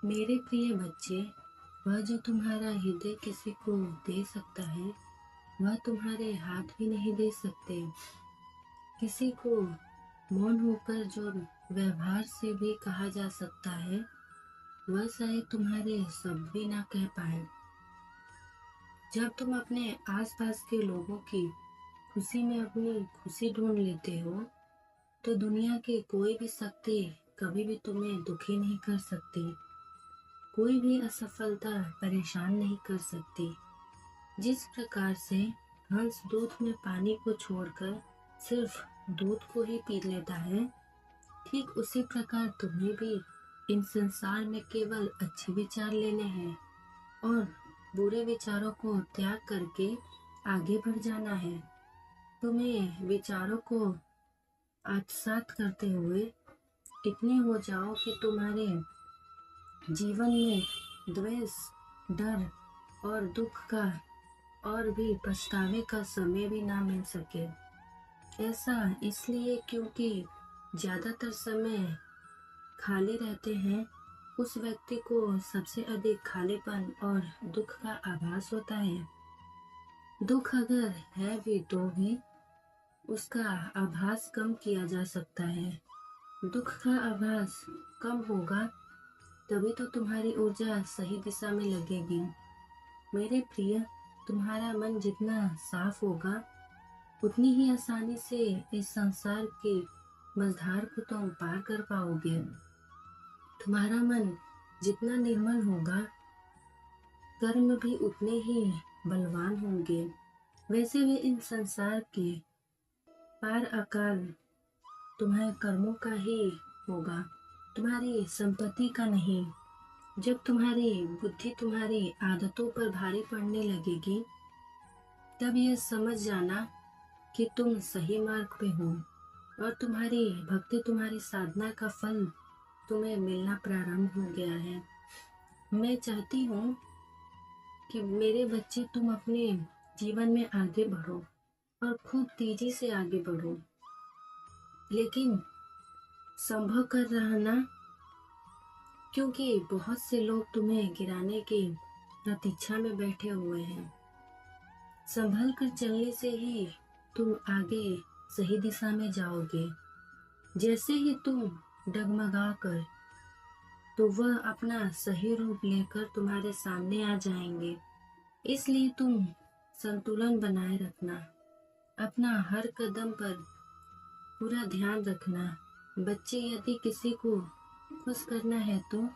मेरे प्रिय बच्चे, वह जो तुम्हारा हृदय किसी को दे सकता है, वह तुम्हारे हाथ भी नहीं दे सकते। किसी को मौन होकर जो व्यवहार से भी कहा जा सकता है, वह शायद तुम्हारे शब्द भी ना कह पाए। जब तुम अपने आसपास के लोगों की खुशी में अपनी खुशी ढूंढ लेते हो, तो दुनिया की कोई भी शक्ति कभी भी तुम्हें दुखी नहीं कर सकती। कोई भी असफलता परेशान नहीं कर सकती। जिस प्रकार से हंस दूध में पानी को छोड़कर सिर्फ दूध को ही पी लेता है, ठीक उसी प्रकार तुम्हें भी इन संसार में केवल अच्छे विचार लेने हैं और बुरे विचारों को त्याग करके आगे बढ़ जाना है। तुम्हें विचारों को आत्मसात करते हुए इतने हो जाओ कि तुम्हारे जीवन में द्वेष, डर और दुख का और भी पछतावे का समय भी ना मिल सके। ऐसा इसलिए क्योंकि ज़्यादातर समय खाली रहते हैं उस व्यक्ति को सबसे अधिक खालीपन और दुख का आभास होता है। दुख अगर है भी तो भी उसका आभास कम किया जा सकता है। दुख का आभास कम होगा तभी तो तुम्हारी ऊर्जा सही दिशा में लगेगी। मेरे प्रिय, तुम्हारा मन जितना साफ होगा उतनी ही आसानी से इस संसार की मझधार को तुम पार कर पाओगे। तुम्हारा मन जितना निर्मल होगा, कर्म भी उतने ही बलवान होंगे। वैसे भी इन संसार के पार अकाल तुम्हारे कर्मों का ही होगा, तुम्हारी संपत्ति का नहीं। जब तुम्हारी बुद्धि तुम्हारी आदतों पर भारी पड़ने लगेगी, तब यह समझ जाना कि तुम सही मार्ग पे हो और तुम्हारी भक्ति, तुम्हारी साधना का फल तुम्हें मिलना प्रारंभ हो गया है। मैं चाहती हूँ कि मेरे बच्चे तुम अपने जीवन में आगे बढ़ो और खूब तेजी से आगे बढ़ो, लेकिन संभव कर रहना, क्योंकि बहुत से लोग तुम्हें गिराने की प्रतीक्षा में बैठे हुए हैं। संभल कर चलने से ही तुम आगे सही दिशा में जाओगे। जैसे ही तुम डगमगा कर, तो वह अपना सही रूप लेकर तुम्हारे सामने आ जाएंगे। इसलिए तुम संतुलन बनाए रखना, अपना हर कदम पर पूरा ध्यान रखना। बच्चे, यदि किसी को खुश करना है तो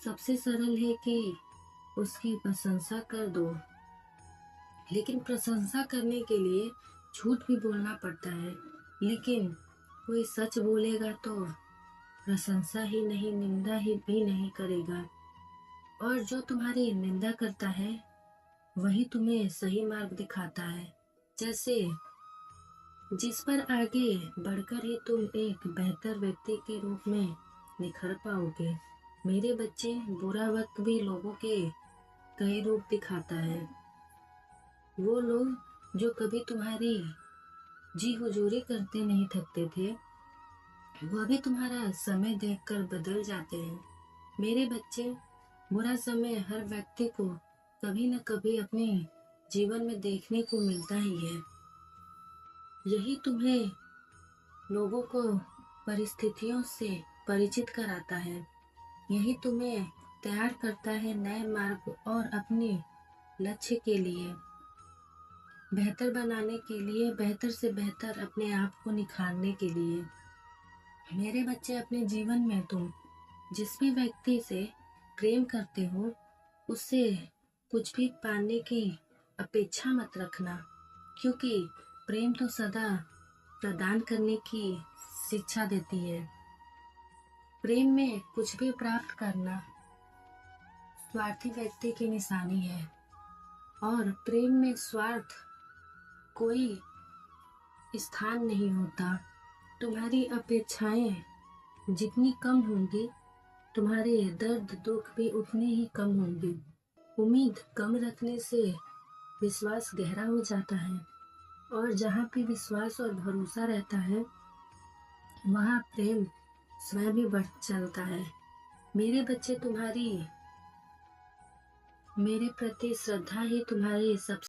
सबसे सरल है कि उसकी प्रशंसा कर दो, लेकिन प्रशंसा करने के लिए झूठ भी बोलना पड़ता है। लेकिन कोई सच बोलेगा तो प्रशंसा ही नहीं, निंदा ही भी नहीं करेगा। और जो तुम्हारी निंदा करता है वही तुम्हें सही मार्ग दिखाता है। जैसे जिस पर आगे बढ़कर ही तुम एक बेहतर व्यक्ति के रूप में निखर पाओगे। मेरे बच्चे, बुरा वक्त भी लोगों के कई रूप दिखाता है। वो लोग जो कभी तुम्हारी जी हुजूरी करते नहीं थकते थे, वह भी तुम्हारा समय देखकर बदल जाते हैं। मेरे बच्चे, बुरा समय हर व्यक्ति को कभी न कभी अपने जीवन में देखने को मिलता ही है। यही तुम्हें लोगों को परिस्थितियों से परिचित कराता है। यही तुम्हें तैयार करता है नए मार्ग और अपने लक्ष्य के लिए बेहतर बनाने के लिए, बेहतर से बेहतर अपने आप को निखारने के लिए। मेरे बच्चे, अपने जीवन में तुम जिस भी व्यक्ति से प्रेम करते हो, उससे कुछ भी पाने की अपेक्षा मत रखना, क्योंकि प्रेम तो सदा प्रदान करने की शिक्षा देती है। प्रेम में कुछ भी प्राप्त करना स्वार्थी व्यक्ति की निशानी है, और प्रेम में स्वार्थ कोई स्थान नहीं होता। तुम्हारी अपेक्षाएं जितनी कम होंगी, तुम्हारे दर्द दुख भी उतने ही कम होंगे। उम्मीद कम रखने से विश्वास गहरा हो जाता है, और जहाँ पे विश्वास और भरोसा रहता है, वहाँ प्रेम स्वयं भी बढ़ चलता है। मेरे बच्चे, तुम्हारी मेरे प्रति श्रद्धा ही तुम्हारी सबसे